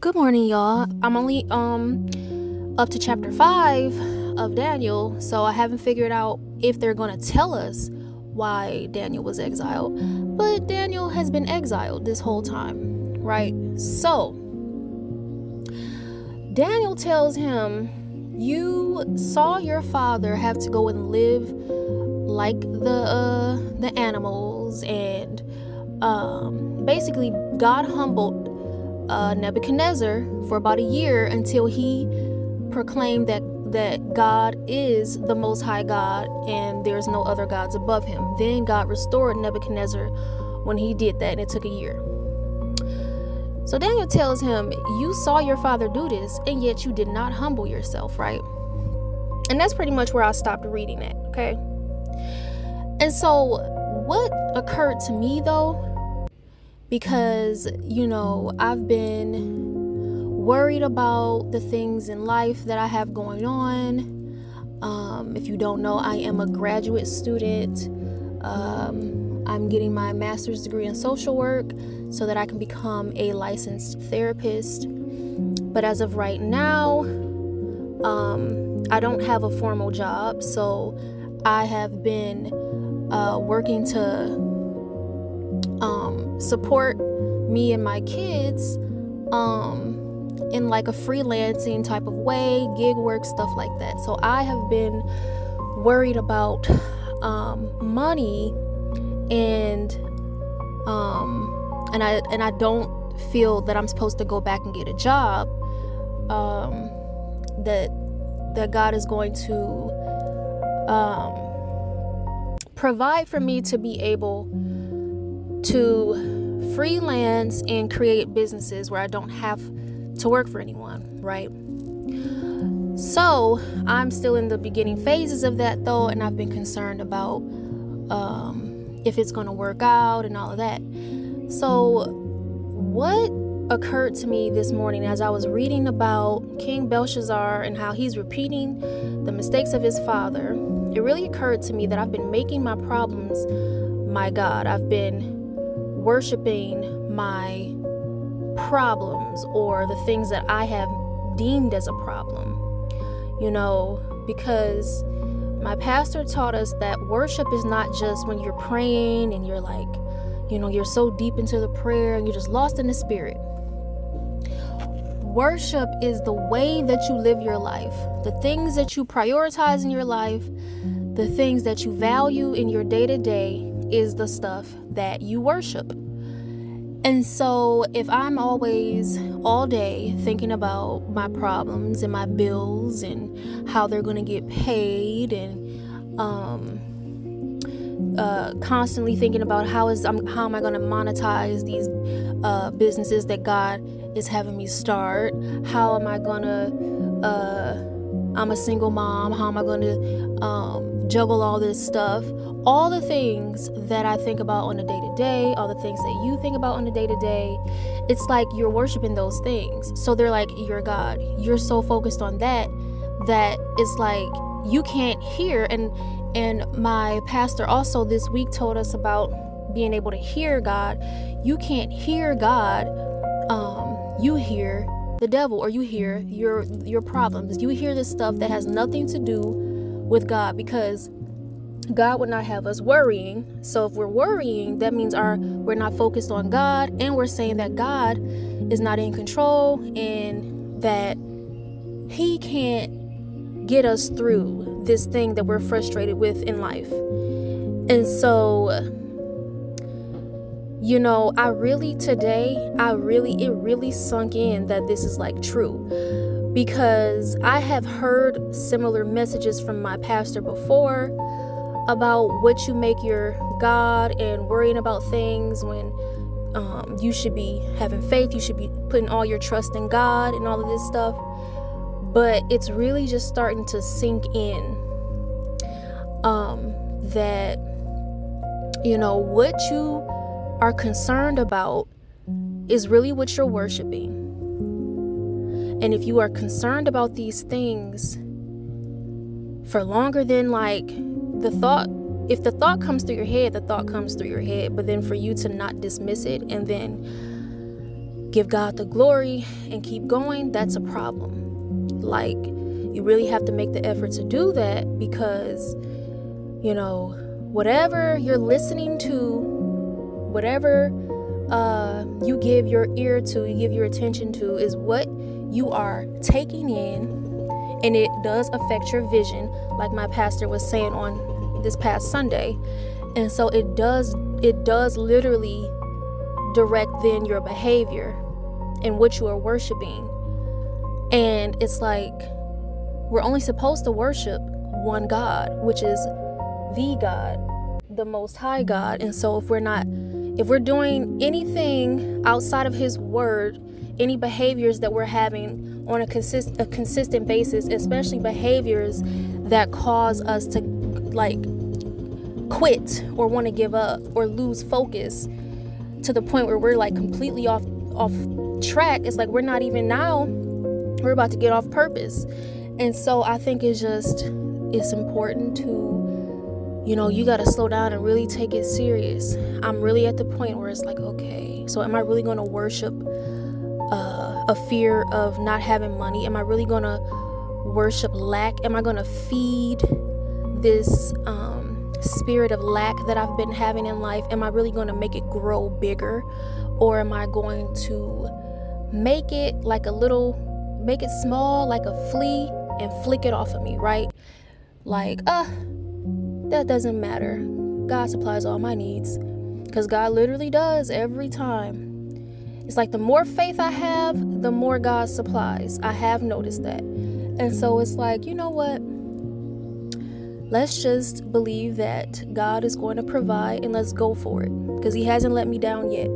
Good morning, y'all. I'm only up to chapter 5 of Daniel, so I haven't figured out if they're going to tell us why Daniel was exiled. But Daniel has been exiled this whole time, right? So Daniel tells him, "You saw your father have to go and live like the animals, and basically God humbled Nebuchadnezzar for about a year until he proclaimed that God is the Most High God and there's no other gods above him. Then God restored Nebuchadnezzar when he did that, and it took a year. So Daniel tells him, you saw your father do this, and yet you did not humble yourself, right? And that's pretty much where I stopped reading that, okay? And so what occurred to me, though, because, I've been worried about the things in life that I have going on. If you don't know, I am a graduate student. I'm getting my master's degree in social work so that I can become a licensed therapist. But as of right now, I don't have a formal job, so I have been working to support me and my kids in like a freelancing type of way, gig work, stuff like that. So I have been worried about money, and I don't feel that I'm supposed to go back and get a job, that God is going to provide for me to be able to freelance and create businesses where I don't have to work for anyone, right? So I'm still in the beginning phases of that, though, and I've been concerned about if it's going to work out and all of that. So what occurred to me this morning as I was reading about King Belshazzar and how he's repeating the mistakes of his father, it really occurred to me that I've been making my problems my God. I've been worshiping my problems, or the things that I have deemed as a problem, because my pastor taught us that worship is not just when you're praying and you're like, you're so deep into the prayer and you're just lost in the spirit. Worship is the way that you live your life, the things that you prioritize in your life, the things that you value in your day-to-day is the stuff that you worship. And so if I'm always all day thinking about my problems and my bills and how they're going to get paid, and constantly thinking about how am I going to monetize these businesses that God is having me start, how am I going to I'm a single mom, how am I going to juggle all this stuff, all the things that I think about on a day-to-day, all the things that you think about on a day-to-day, it's like you're worshiping those things. So they're like, you're God. You're so focused on that it's like you can't hear. And my pastor also this week told us about being able to hear God. You can't hear God. You hear the devil, or you hear your problems. You hear this stuff that has nothing to do with God, because God would not have us worrying. So if we're worrying, that means we're not focused on God, and we're saying that God is not in control and that he can't get us through this thing that we're frustrated with in life. And so, it really sunk in that this is like true, because I have heard similar messages from my pastor before about what you make your God and worrying about things when you should be having faith, you should be putting all your trust in God and all of this stuff. But it's really just starting to sink in that, what you are concerned about is really what you're worshiping. And if you are concerned about these things for longer than if the thought comes through your head, the thought comes through your head, but then for you to not dismiss it and then give God the glory and keep going, that's a problem. Like, you really have to make the effort to do that, because, you know, whatever you're listening to, whatever you give your ear to, you give your attention to, is what you are taking in, and it does affect your vision, like my pastor was saying on this past Sunday. And so it does literally direct then your behavior and what you are worshiping. And it's like, we're only supposed to worship one God, which is the God, the Most High God. And so if we're doing anything outside of His word, any behaviors that we're having on a consistent basis, especially behaviors that cause us to like quit or want to give up or lose focus to the point where we're like completely off track, it's like we're not even now, we're about to get off purpose. And so I think it's important to, you know, you got to slow down and really take it serious. I'm really at the point where it's like, okay, so am I really going to worship a fear of not having money? Am I really going to worship lack? Am I going to feed this spirit of lack that I've been having in life? Am I really going to make it grow bigger? Or am I going to make it small like a flea and flick it off of me, right? Like, that doesn't matter. God supplies all my needs, because God literally does every time. It's like the more faith I have, the more God supplies. I have noticed that. And so it's like, you know what? Let's just believe that God is going to provide, and let's go for it, because He hasn't let me down yet.